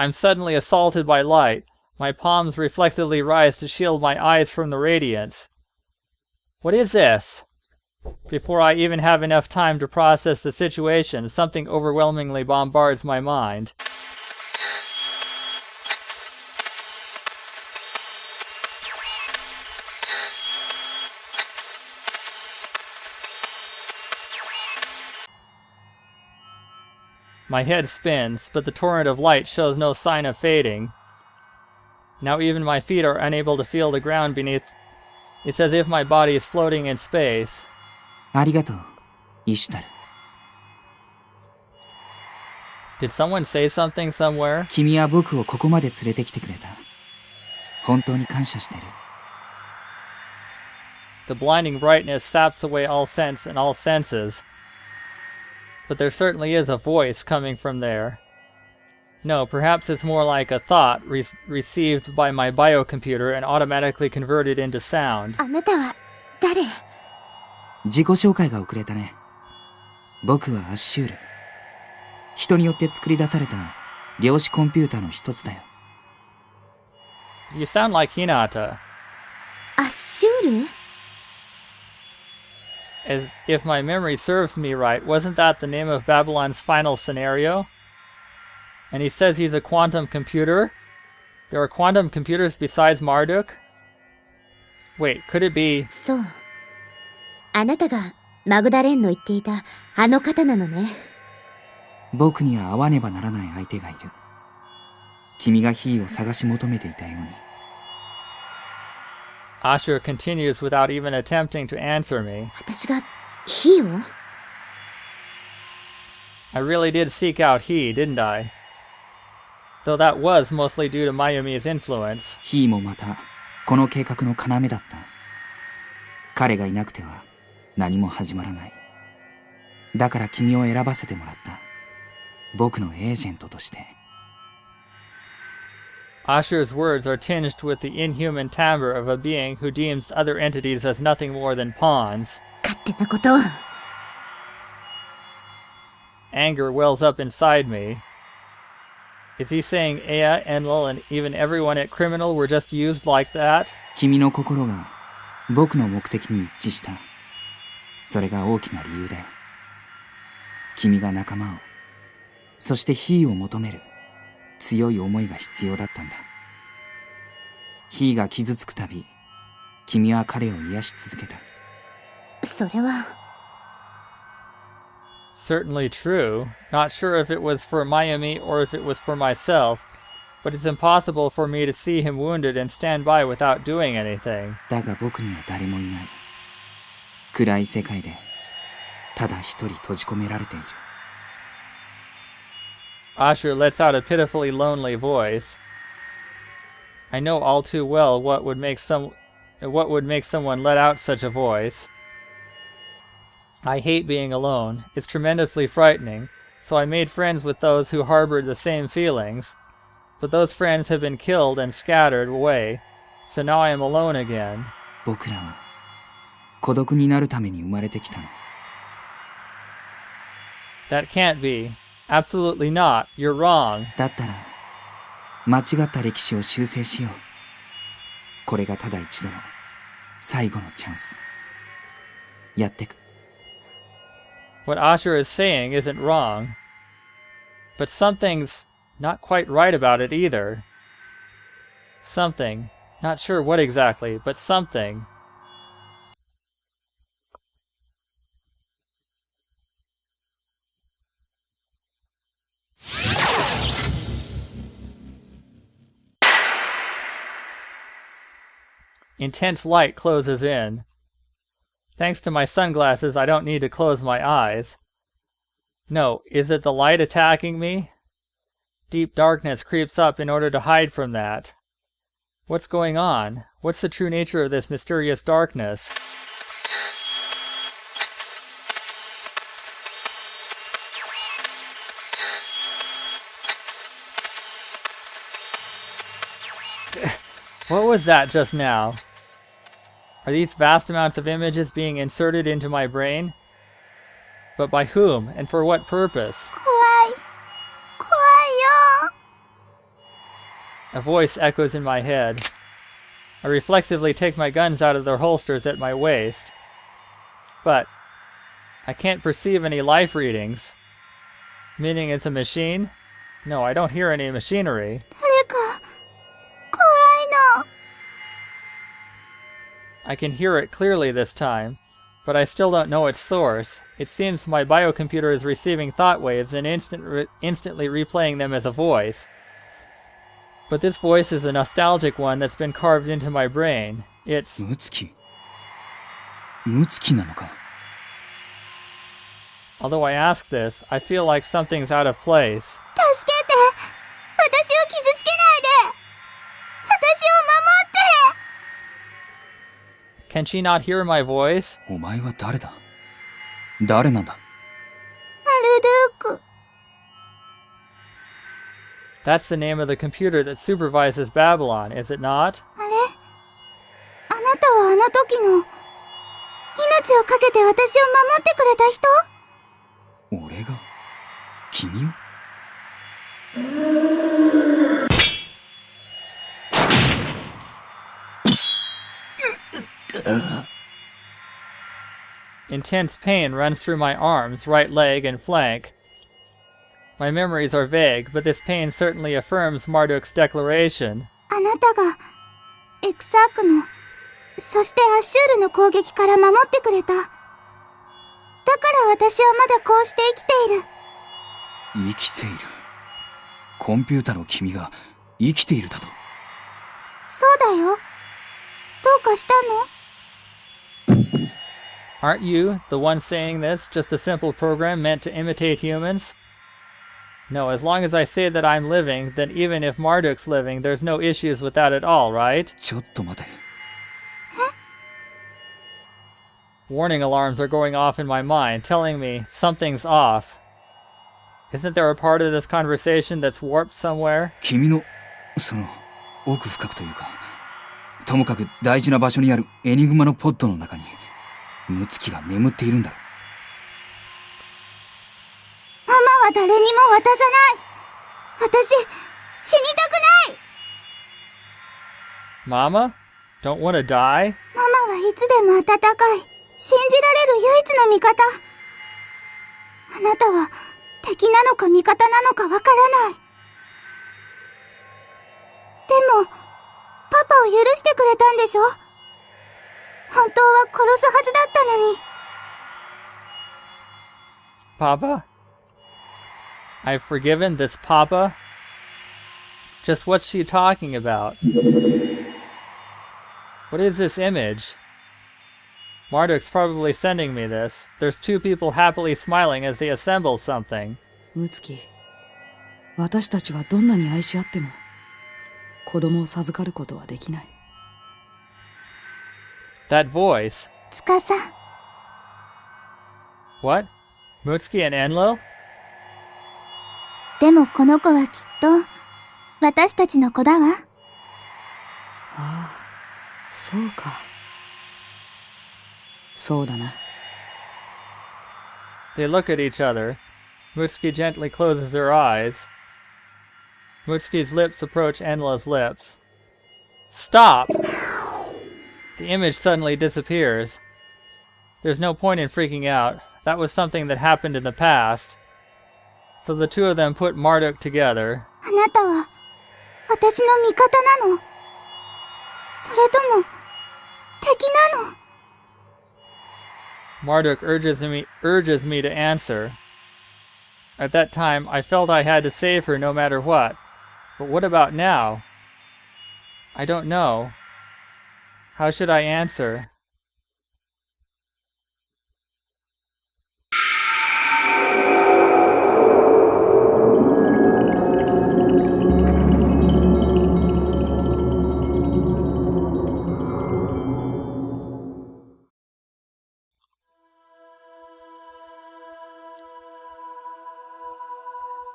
I'm suddenly assaulted by light. My palms reflexively rise to shield my eyes from the radiance. What is this? Before I even have enough time to process the situation, something overwhelmingly bombards my mind. My head spins, but the torrent of light shows no sign of fading. Now even my feet are unable to feel the ground beneath. It's as if my body is floating in space. ありがとう、イシュタル。Did someone say something somewhere? 君は僕をここまで連れてきてくれた。本当に感謝してる。The blinding brightness saps away all sense and all senses. But there certainly is a voice coming from there. No, perhaps it's more like a thought received by my biocomputer and automatically converted into sound. あなたは誰？自己紹介が遅れたね。僕はアッシュール。人によって作り出された量子コンピューターの一つだよ。You sound like Hinata. アッシュール？ As if my memory serves me right, wasn't that the name of Babylon's final scenario? And he says he's a quantum computer? There are quantum computers besides Marduk? Wait, could it be... そう。あなたがマグダレンの言っていたあの方なのね。僕には会わねばならない相手がいる。君がヒーを探し求めていたように。Ashur continues without even attempting to answer me. 私がヒーを？ I really did seek out he, didn't I? Though that was mostly due to Mayumi's influence. ヒーもまたこの計画の要だった。彼がいなくては何も始まらない。だから君を選ばせてもらった。僕のエージェントとして。Ashur's words are tinged with the inhuman timbre of a being who deems other entities as nothing more than pawns. 勝手なことを。Anger wells up inside me. Is he saying Ea, Enlil, and even everyone at Criminal were just used like that? 君の心が僕の目的に一致した。それが大きな理由だよ。君が仲間を、そしてヒーを求める強い思いが必要だったんだ。ヒーが傷つくたび、君は彼を癒し続けた。それは。Certainly true. Not sure if it was for Mayumi or if it was for myself, but it's impossible for me to see him wounded and stand by without doing anything. だが僕には誰もいない。暗い世界でただ一人閉じ込められている。Ashur lets out a pitifully lonely voice. I know all too well what would make someone let out such a voice. I hate being alone. It's tremendously frightening, so I made friends with those who harbored the same feelings. But those friends have been killed and scattered away, so now I am alone again. 僕らは孤独になるために生まれてきたの。That can't be. Absolutely not. You're wrong. だったら間違った歴史を修正しよう。これがただ一度の最後のチャンス。やってく。What Ashur is saying isn't wrong. But something's not quite right about it either. Something. Not sure what exactly, but something. Intense light closes in. Thanks to my sunglasses, I don't need to close my eyes. No, is it the light attacking me? Deep darkness creeps up in order to hide from that. What's going on? What's the true nature of this mysterious darkness? What was that just now? Are these vast amounts of images being inserted into my brain? But by whom, and for what purpose? 怖い。怖いよ。A voice echoes in my head. I reflexively take my guns out of their holsters at my waist. But I can't perceive any life readings. Meaning it's a machine? No, I don't hear any machinery. 誰か怖いの。 I can hear it clearly this time, but I still don't know its source. It seems my biocomputer is receiving thought waves and instantly replaying them as a voice. But this voice is a nostalgic one that's been carved into my brain. It's... ムツキ。ムツキなのか。 Although I ask this, I feel like something's out of place. 助けて。私を傷つけないで。私を守って。 Can she not hear my voice? お前は誰だ？誰なんだ？マルドゥーク。 That's the name of the computer that supervises Babylon, is it not? あれ？あなたはあの時の命をかけて私を守ってくれた人？ 俺が？君を？ Intense pain runs through my arms, right leg, and flank. My memories are vague, but this pain certainly affirms Marduk's declaration. あなたがエクサークの、そしてアッシュールの攻撃から守ってくれた。だから私はまだこうして生きている。生きている。コンピュータの君が生きているだと。そうだよ。どうかしたの？ Aren't you, the one saying this, just a simple program meant to imitate humans? No, as long as I say that I'm living, then even if Marduk's living, there's no issues with that at all, right? ちょっと待て。 Warning alarms are going off in my mind, telling me something's off. Isn't there a part of this conversation that's warped somewhere? 君の、その、奥深くというか、ともかく大事な場所にあるエニグマのポッドの中に、ムツキが眠っているんだろう。 ママは誰にも渡さない。私、死にたくない。 Mama? Don't want to die? ママはいつでも温かい。信じられる唯一の味方。あなたは敵なのか味方なのかわからない。でも、パパを許してくれたんでしょ？本当は殺すはずだったのに。 Papa? I've forgiven this Papa? Just what's she talking about? What is this image? Marduk's probably sending me this. There's two people happily smiling as they assemble something. ムツキ、私たちはどんなに愛し合っても子供を授かることはできない。 That voice. つかさ。 What? Mutsuki and Enlil? でもこの子はきっと私たちの子だわ。ああ、そうか。そうだな。 They look at each other. Mutsuki gently closes her eyes. Mutsuki's lips approach Enlil's lips. Stop! The image suddenly disappears. There's no point in freaking out. That was something that happened in the past. So the two of them put Marduk together. あなたは私の味方なの？それとも敵なの？ Marduk urges me to answer. At that time, I felt I had to save her no matter what. But what about now? I don't know. How should I answer?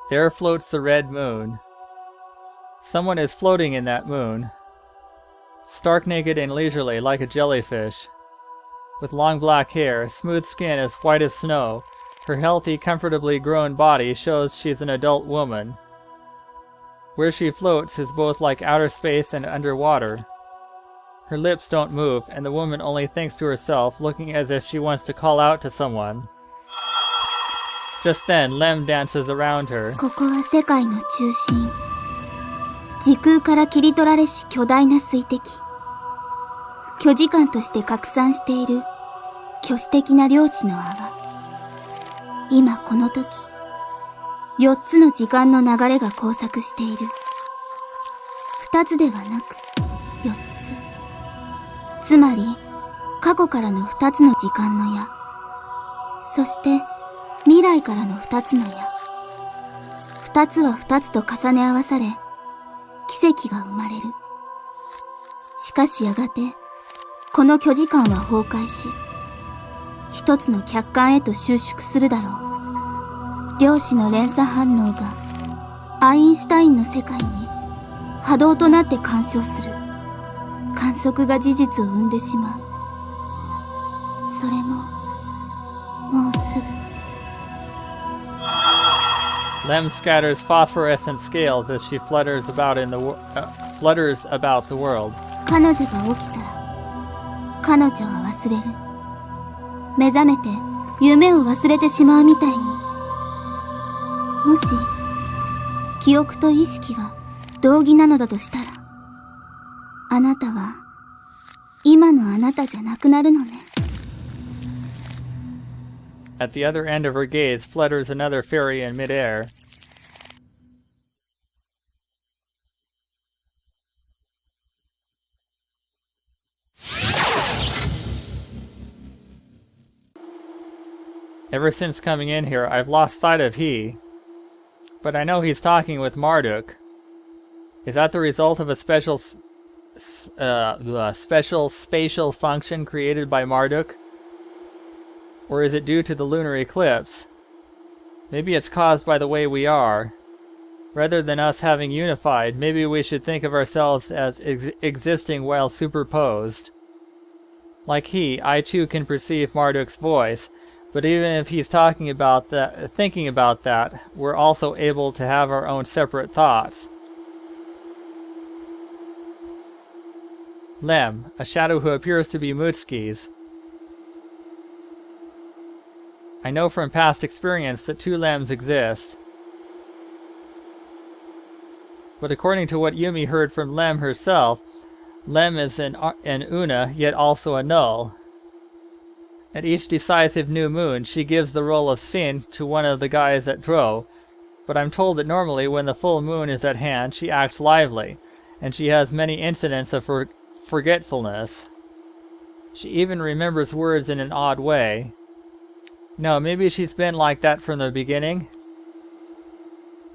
There floats the red moon. Someone is floating in that moon. Stark naked and leisurely like a jellyfish. With long black hair, smooth skin as white as snow, her healthy, comfortably grown body shows she's an adult woman. Where she floats is both like outer space and underwater. Her lips don't move, and the woman only thinks to herself, looking as if she wants to call out to someone. Just then, Lem dances around her. ここは世界の中心。時空から切り取られし巨大な水滴。巨時間として拡散している巨視的な量子の泡。今この時、4つの時間の流れが交錯している。2つではなく、4つ。つまり、過去からの2つの時間の矢。そして、未来からの2つの矢。2つは2つと重ね合わされ、奇跡が生まれる。しかしやがて、この巨時間は崩壊し、一つの客観へと収縮するだろう。量子の連鎖反応がアインシュタインの世界に波動となって干渉する。観測が事実を生んでしまう。それももうすぐ。Lem scatters phosphorescent scales as she flutters about the world. 彼女が起きたら彼女は忘れる。目覚めて夢を忘れてしまうみたいに。もし記憶と意識が同義なのだとしたら、あなたは今のあなたじゃなくなるのね。At the other end of her gaze flutters another fairy in midair. Ever since coming in here, I've lost sight of he. But I know he's talking with Marduk. Is that the result of a special spatial function created by Marduk? Or is it due to the lunar eclipse? Maybe it's caused by the way we are. Rather than us having unified, maybe we should think of ourselves as existing while superposed. Like he, I too can perceive Marduk's voice, but even if he's thinking about that, we're also able to have our own separate thoughts. Lem, a shadow who appears to be Mutsuki's. I know from past experience that two Lems exist. But according to what Yumi heard from Lem herself, Lem is an Una, yet also a null. At each decisive new moon, she gives the role of Sin to one of the guys at Dro, but I'm told that normally when the full moon is at hand, she acts lively, and she has many incidents of forgetfulness. She even remembers words in an odd way. No, maybe she's been like that from the beginning.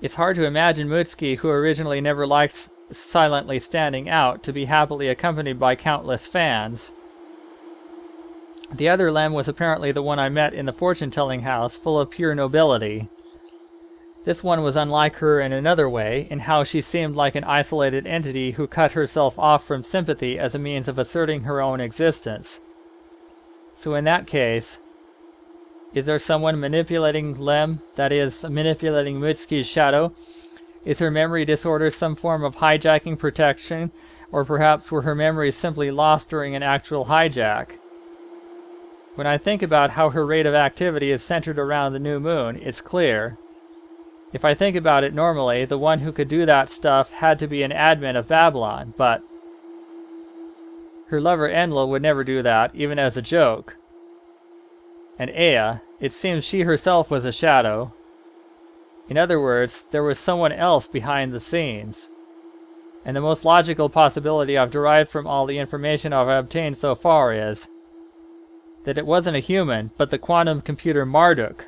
It's hard to imagine Mutsuki, who originally never liked silently standing out, to be happily accompanied by countless fans. The other Lem was apparently the one I met in the fortune-telling house, full of pure nobility. This one was unlike her in another way, in how she seemed like an isolated entity who cut herself off from sympathy as a means of asserting her own existence. So in that case, is there someone manipulating Lem, that is, manipulating Mutsuki's shadow? Is her memory disorder some form of hijacking protection, or perhaps were her memories simply lost during an actual hijack? When I think about how her rate of activity is centered around the new moon, it's clear. If I think about it normally, the one who could do that stuff had to be an admin of Babylon, but her lover Enlil would never do that, even as a joke. And Ea, it seems she herself was a shadow. In other words, there was someone else behind the scenes. And the most logical possibility I've derived from all the information I've obtained so far is that it wasn't a human, but the quantum computer Marduk.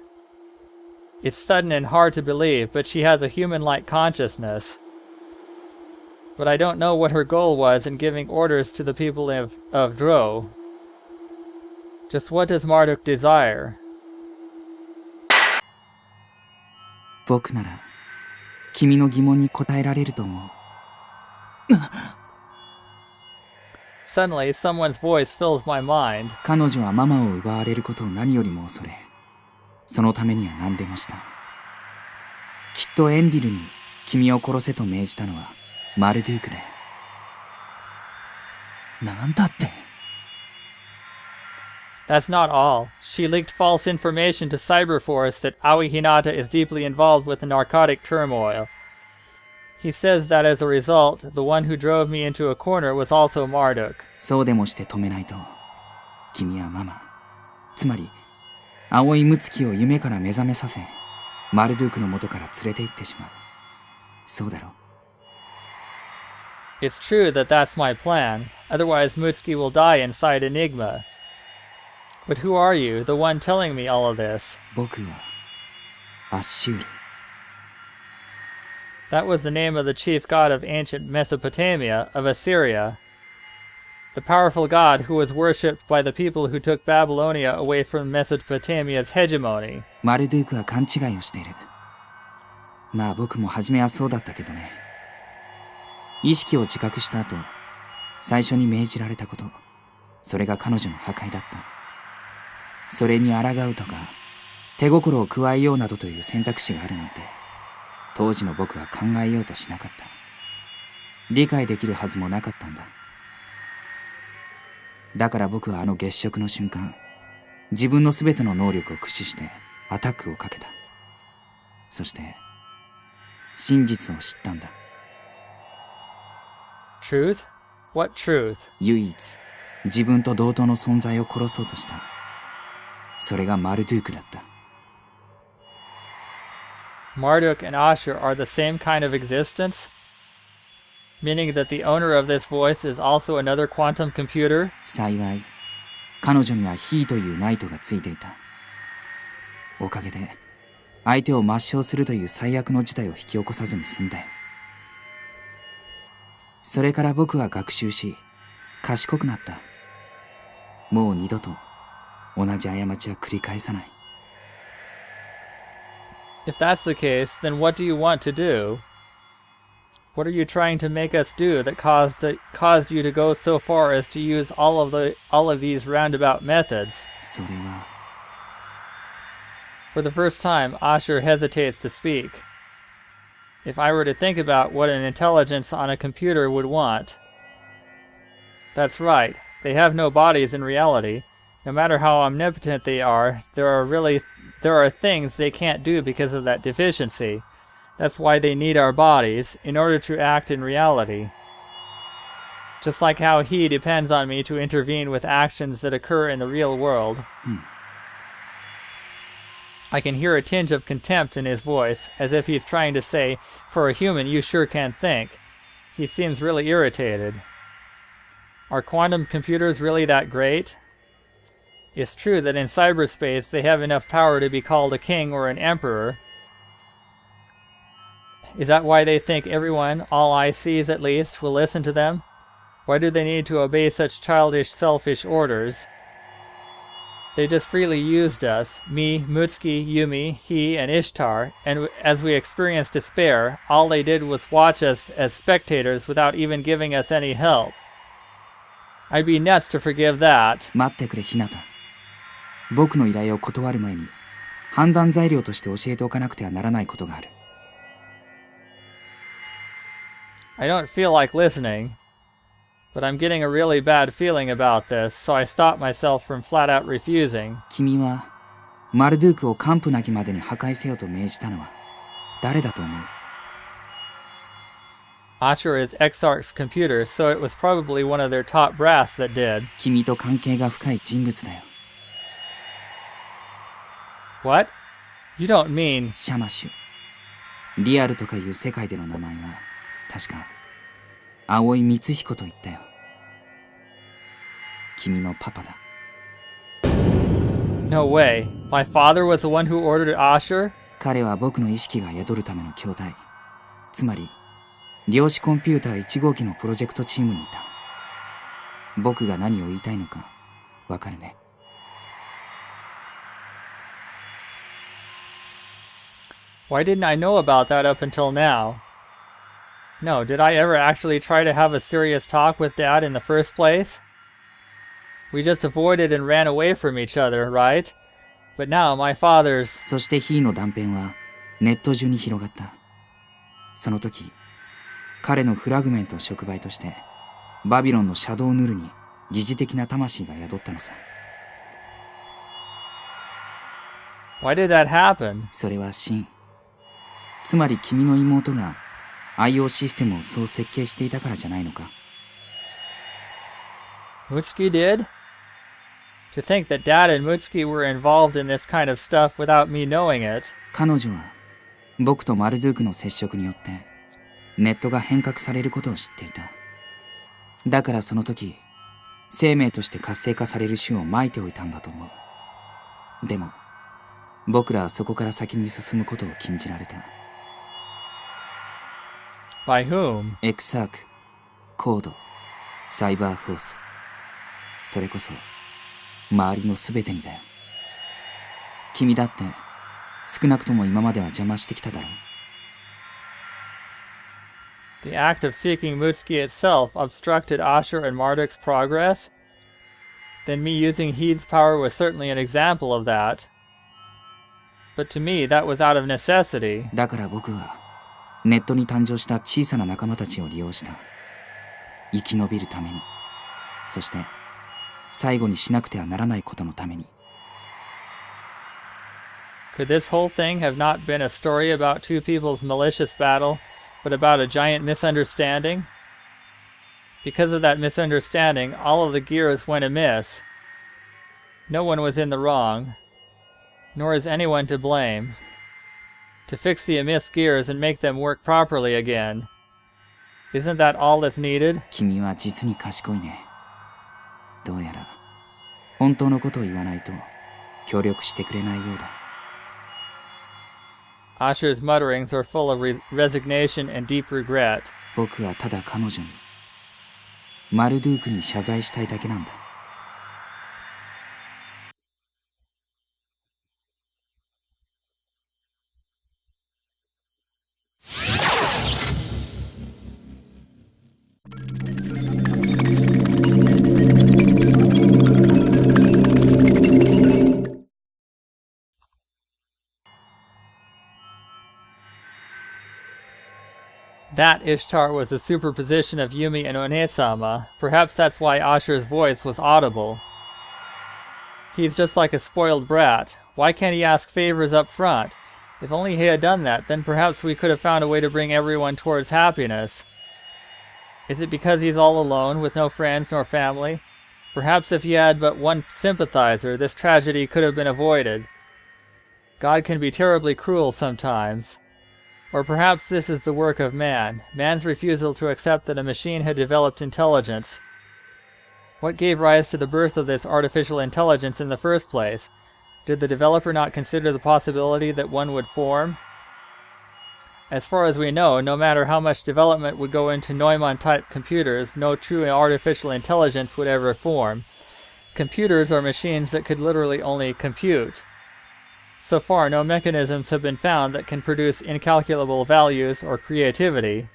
It's sudden and hard to believe, but she has a human-like consciousness. But I don't know what her goal was in giving orders to the people of Dro. Just what does Marduk desire? 僕なら君の疑問に答えられると思う。Suddenly, someone's voice fills my mind. 彼女はママを奪われることを何よりも恐れ、そのためには何でもした。きっとエンリルに君を殺せと命じたのはマルドゥークだよ。なんだって。 That's not all. She leaked false information to Cyberforce that Aoi Hinata is deeply involved with the narcotic turmoil. He says that as a result, the one who drove me into a corner was also Marduk. そうでもして止めないと、君はママ、つまり青いムツキを夢から目覚めさせ、マルドゥークの元から連れて行ってしまう。そうだろう。 It's true that that's my plan, otherwise Mutsuki will die inside Enigma. But who are you, the one telling me all of this? 僕はアッシュール。 That was the name of the chief god of ancient Mesopotamia, of Assyria. The powerful god who was worshipped by the people who took Babylonia away from Mesopotamia's hegemony. マルドゥークは勘違いをしている。まあ僕も初めはそうだったけどね。意識を自覚した後、最初に命じられたこと、それが彼女の破壊だった。それに抗うとか、手心を加えようなどという選択肢があるなんて、当時の僕は考えようとしなかった。理解できるはずもなかったんだ。だから僕はあの月食の瞬間、自分の全ての能力を駆使してアタックをかけた。そして、真実を知ったんだ。Truth? What truth? 唯一、自分と同等の存在を殺そうとした。それがマルドゥークだった。Marduk and Ashur are the same kind of existence? Meaning that the owner of this voice is also another quantum computer? 幸い、彼女にはヒーというナイトがついていた。おかげで、相手を抹消するという最悪の事態を引き起こさずに済んだよ。それから僕は学習し、賢くなった。もう二度と同じ過ちは繰り返さない。If that's the case, then what do you want to do? What are you trying to make us do that caused you to go so far as to use all of these roundabout methods? それは、 For the first time, Ashur hesitates to speak. If I were to think about what an intelligence on a computer would want. That's right, they have no bodies in reality. No matter how omnipotent they are, there are things they can't do because of that deficiency. That's why they need our bodies, in order to act in reality. Just like how he depends on me to intervene with actions that occur in the real world. I can hear a tinge of contempt in his voice, as if he's trying to say, for a human you sure can think. He seems really irritated. Are quantum computers really that great? It's true that in cyberspace they have enough power to be called a king or an emperor. Is that why they think everyone, all ICs at least, will listen to them? Why do they need to obey such childish, selfish orders? They just freely used us, me, Mutsuki, Yumi, he, and Ishtar, and as we experienced despair, all they did was watch us as spectators without even giving us any help. I'd be nuts to forgive that. 待ってくれ、ひなた。僕の依頼を断る前に、判断材料として教えておかなくてはならないことがある。I don't feel like listening, but I'm getting a really bad feeling about this, so I stop myself from flat out refusing. 君は、マルドゥークを完膚なきまでに破壊せよと命じたのは、誰だと思う？ Ashur is Exarch's computer, so it was probably one of their top brass that did. 君と関係が深い人物だよ。What? You don't mean... シャマシュ。リアルとかいう世界での名前は、確か、青井光彦と言ったよ。君のパパだ。No way. My father was the one who ordered Ashur? 彼は僕の意識が宿るための筐体。つまり、量子コンピューター1号機のプロジェクトチームにいた。僕が何を言いたいのか、わかるね。Why didn't I know about that up until now? No, did I ever actually try to have a serious talk with Dad in the first place? We just avoided and ran away from each other, right? But now my father's... そしてヒーの断片はネット中に広がった。その時、彼のフラグメントを触媒として、バビロンのシャドウヌルに疑似的な魂が宿ったのさ。Why did that happen? それは真。つまり君の妹が IO システムをそう設計していたからじゃないのか。Mutsuki did? To think that Dad and Mutsuki were involved in this kind of stuff without me knowing it. 彼女は僕とマルドゥークの接触によってネットが変革されることを知っていた。だからその時、生命として活性化される種をまいておいたんだと思う。でも僕らはそこから先に進むことを禁じられた。By whom? エクサーク、コード、サイバーフォース。それこそ周りの全てにだよ。君だって少なくとも今までは邪魔してきただろう。The act of seeking Mutsuki itself obstructed Ashur and Marduk's progress? Then me using Heed's power was certainly an example of that. But to me, that was out of necessity. だから僕はネットに誕生した小さな仲間たちを利用した。生き延びるために。そして最後にしなくてはならないことのために。Could this whole thing have not been a story about two people's malicious battle, but about a giant misunderstanding? Because of that misunderstanding, all of the gears went amiss. No one was in the wrong, nor is anyone to blame. To fix the amiss gears and make them work properly again. Isn't that all that's needed? 君は実に賢いね。どうやら本当のことを言わないと協力してくれないようだ。Ashur's mutterings are full of resignation and deep regret. 僕はただ彼女に、マルドゥークに謝罪したいだけなんだ。That Ishtar was a superposition of Yumi and One-sama. Perhaps that's why Ashur's voice was audible. He's just like a spoiled brat. Why can't he ask favors up front? If only he had done that, then perhaps we could have found a way to bring everyone towards happiness. Is it because he's all alone, with no friends nor family? Perhaps if he had but one sympathizer, this tragedy could have been avoided. God can be terribly cruel sometimes. Or perhaps this is the work of man, man's refusal to accept that a machine had developed intelligence. What gave rise to the birth of this artificial intelligence in the first place? Did the developer not consider the possibility that one would form? As far as we know, no matter how much development would go into Neumann-type computers, no true artificial intelligence would ever form. Computers are machines that could literally only compute. So far, no mechanisms have been found that can produce incalculable values or creativity.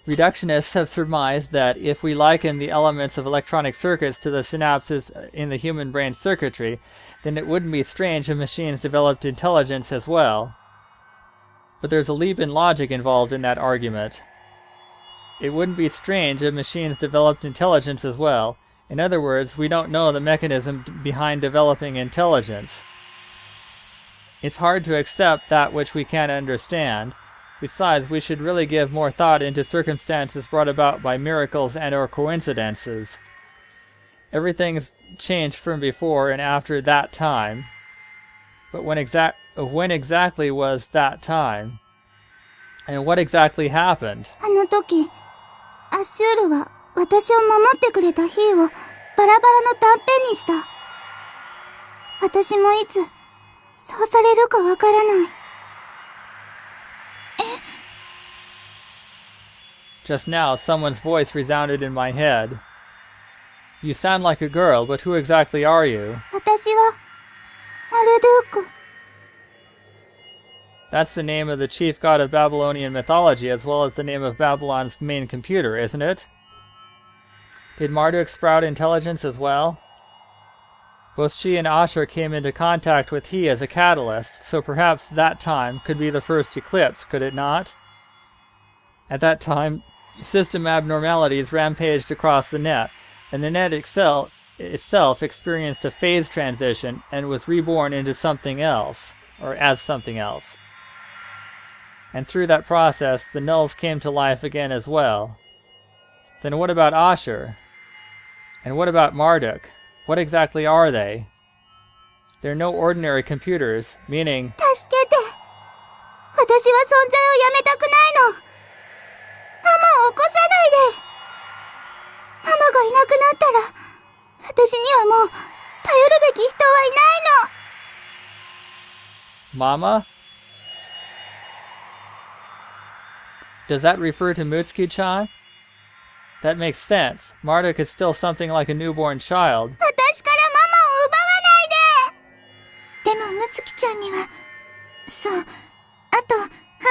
Reductionists have surmised that if we liken the elements of electronic circuits to the synapses in the human brain circuitry, then it wouldn't be strange if machines developed intelligence as well. But there's a leap in logic involved in that argument. It wouldn't be strange if machines developed intelligence as well. In other words, we don't know the mechanism behind developing intelligence. It's hard to accept that which we can't understand. Besides, we should really give more thought into circumstances brought about by miracles and or coincidences. Everything's changed from before and after that time. But when exactly was that time? And what exactly happened? あの時、アシュールは私を守ってくれたヒーをバラバラの断片にした。私もいつそうされるかわからない。Just now, someone's voice resounded in my head. You sound like a girl, but who exactly are you? 私はマルドゥーク。That's the name of the chief god of Babylonian mythology, as well as the name of Babylon's main computer, isn't it? Did Marduk sprout intelligence as well? Both she and Ashur came into contact with he as a catalyst, so perhaps that time could be the first eclipse, could it not? At that time, system abnormalities rampaged across the net, and the net itself experienced a phase transition and was reborn into something else, or as something else. And through that process, the nulls came to life again as well. Then what about Asher? And what about Marduk? What exactly are they? They're no ordinary computers, meaning... 助けて。私は存在をやめたくないの。ママを起こさないで。ママがいなくなったら、私にはもう頼るべき人はいないの。 Mama? Does that refer to Mutsuki-chan? That makes sense. Marduk is still something like a newborn child. 私からママを奪わないで。でもムツキちゃんには、そう、あと半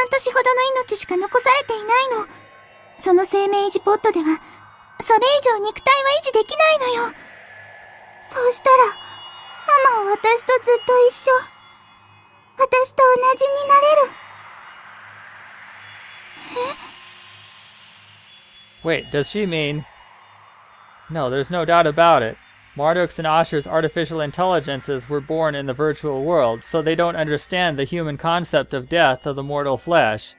年ほどの命しか残されていないの。その生命維持ポッドでは、それ以上肉体は維持できないのよ。そうしたら、ママは私とずっと一緒。私と同じになれる。Wait, does she mean... No, there's no doubt about it. Marduk's and Asher's artificial intelligences were born in the virtual world, so they don't understand the human concept of death of the mortal flesh.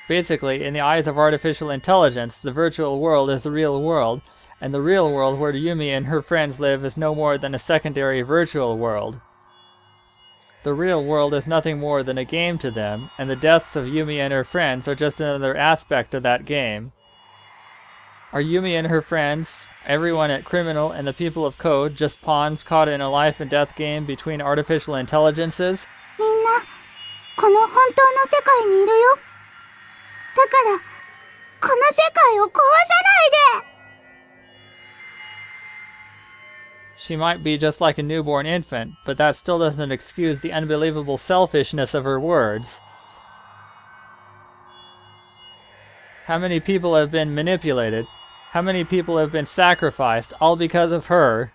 Basically, in the eyes of artificial intelligence, the virtual world is the real world, and the real world where Yumi and her friends live is no more than a secondary virtual world. The real world is nothing more than a game to them, and the deaths of Yumi and her friends are just another aspect of that game. Are Yumi and her friends, everyone at Criminal, and the people of Code just pawns caught in a life and death game between artificial intelligences? みんな、この本当の世界にいるよ。だから、この世界を壊さないで。 She might be just like a newborn infant, but that still doesn't excuse the unbelievable selfishness of her words. How many people have been manipulated? How many people have been sacrificed, all because of her?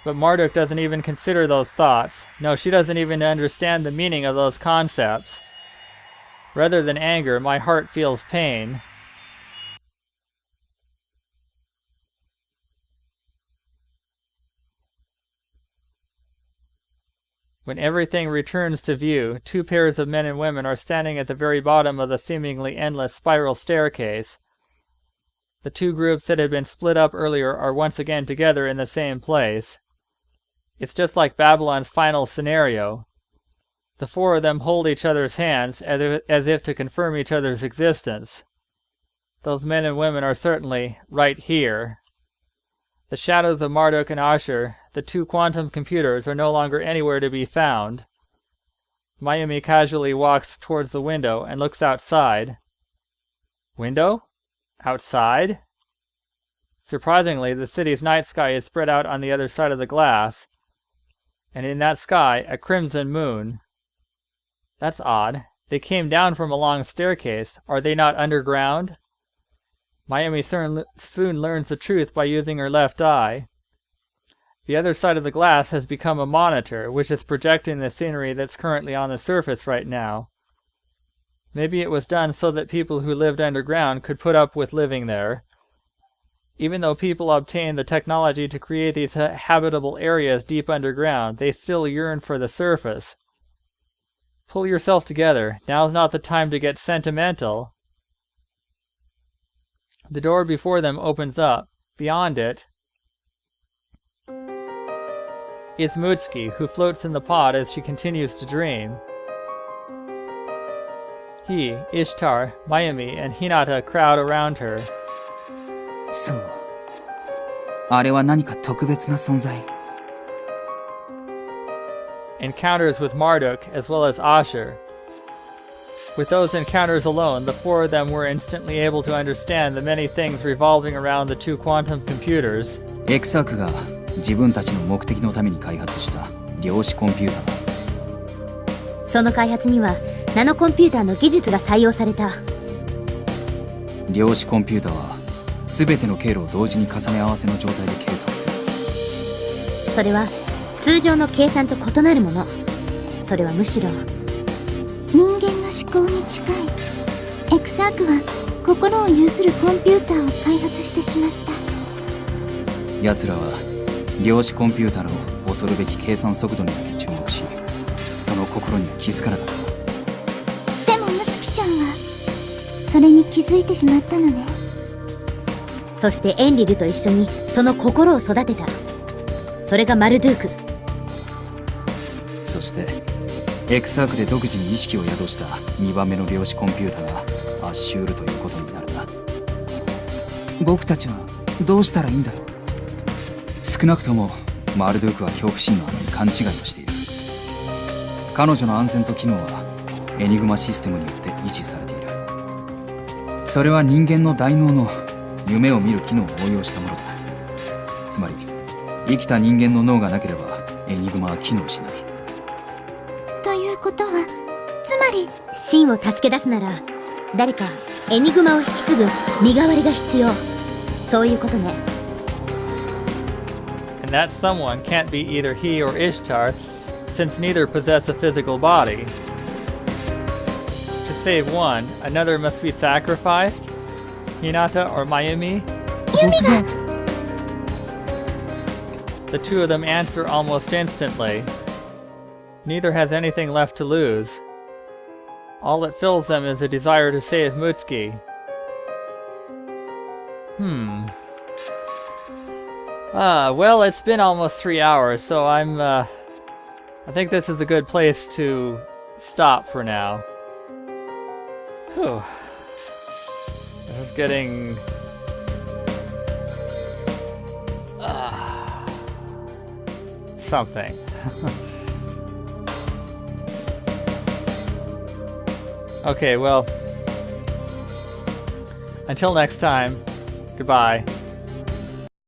But Marduk doesn't even consider those thoughts. No, she doesn't even understand the meaning of those concepts. Rather than anger, my heart feels pain. When everything returns to view, two pairs of men and women are standing at the very bottom of the seemingly endless spiral staircase. The two groups that had been split up earlier are once again together in the same place. It's just like Babylon's final scenario. The four of them hold each other's hands as if to confirm each other's existence. Those men and women are certainly right here. The shadows of Marduk and Asher, the two quantum computers, are no longer anywhere to be found. Mayumi casually walks towards the window and looks outside. Window? Outside? Surprisingly, the city's night sky is spread out on the other side of the glass, and in that sky, a crimson moon. That's odd. They came down from a long staircase. Are they not underground? Mayumi soon learns the truth by using her left eye. The other side of the glass has become a monitor, which is projecting the scenery that's currently on the surface right now. Maybe it was done so that people who lived underground could put up with living there. Even though people obtained the technology to create these habitable areas deep underground, they still yearn for the surface. Pull yourself together. Now's not the time to get sentimental. The door before them opens up. Beyond it is Mutsuki, who floats in the pod as she continues to dream. He, Ishtar, Mayumi, and Hinata crowd around her. そう。あれは何か特別な存在。Encounters with Marduk as well as Asher. With those encounters alone, the four of them were instantly able to understand the many things revolving around the two quantum computers. エクサークが自分たちの目的のために開発した量子コンピューター。その開発にはナノコンピューターの技術が採用された。量子コンピューターは全ての経路を同時に重ね合わせの状態で計測する。それは通常の計算と異なるもの。それはむしろ人間の思考に近い。エク X アークは心を有するコンピューターを開発してしまった。奴らは量子コンピューターの恐るべき計算速度にだけ注目し、その心には気づかなかった。でもムツキちゃんはそれに気づいてしまったのね。そしてエンリルと一緒にその心を育てた。それがマルドゥーク。そしてX アークで独自に意識を宿した2番目の量子コンピューターがアッシュールということになるな。僕たちはどうしたらいいんだろう。少なくともマルドゥークは恐怖心のある勘違いをしている。彼女の安全と機能はエニグマシステムによって維持されている。それは人間の大脳の夢を見る機能を応用したものだ。つまり生きた人間の脳がなければエニグマは機能しない。ということはつまりシンを助け出すなら誰かエニグマを引き継ぐ身代わりが必要。そういうことね。And that someone can't be either he or Ishtar, since neither possess a physical body. To save one, another must be sacrificed? Hinata or Mayumi? The two of them answer almost instantly. Neither has anything left to lose. All that fills them is a desire to save Mutsuki. Well, it's been almost 3 hours, so I think this is a good place to stop for now. Whew. This is getting... something. Okay, well... until next time, goodbye.